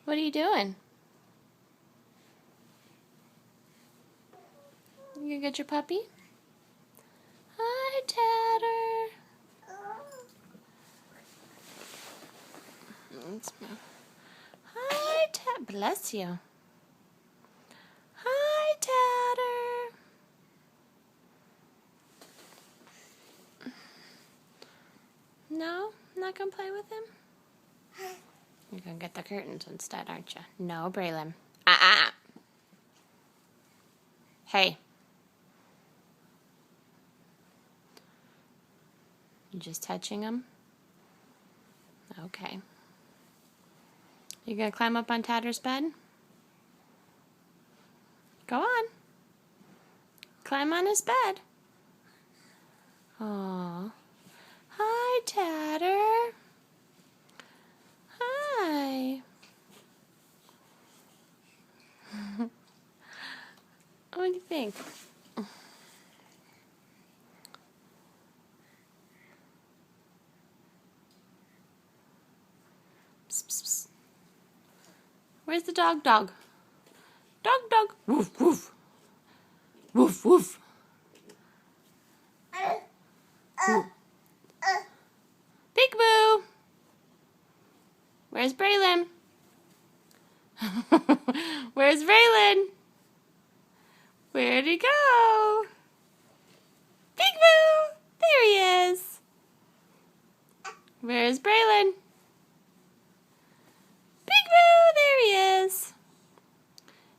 What are you doing? You gonna get your puppy? Hi, Tatter. Let's move. Hi, Tatter. Bless you. Hi, Tatter. No? Not gonna play with him? You're gonna get the curtains instead, aren't you? No, Braylon. Hey. You just touching him? Okay. You gonna climb up on Tatter's bed? Go on. Climb on his bed. Aw. Hi, Tatter. Hi. What do you think? Psst, psst, psst. Where's the dog? Dog. Dog, dog. Woof, woof. Woof, woof. Peekaboo. Where's Braylon? Where's Braylon? Where'd he go? Peekaboo. There he is. Where's Braylon? Peekaboo. There he is.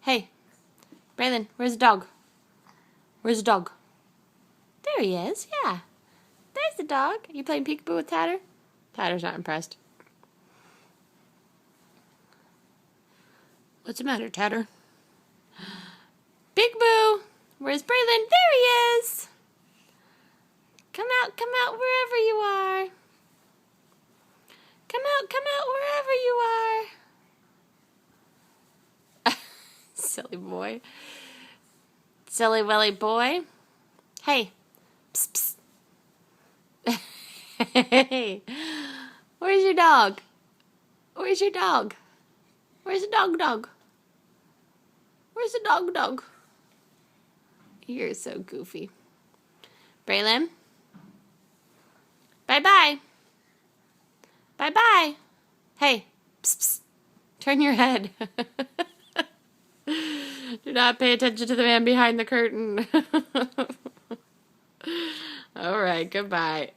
Hey, Braylon, where's the dog? Where's the dog? There he is, yeah. There's the dog. Are you playing peekaboo with Tatter? Tatter's not impressed. What's the matter, Tatter? Peekaboo! Where's Braylon? There he is! Come out wherever you are. Come out wherever you are. Silly boy. Silly willy boy. Hey. Psst, psst. Hey. Where's your dog? Where's your dog? Where's the dog? Where's the dog? You're so goofy. Braylon? Bye-bye. Bye-bye. Hey. Psst, psst. Turn your head. Do not pay attention to the man behind the curtain. All right, goodbye.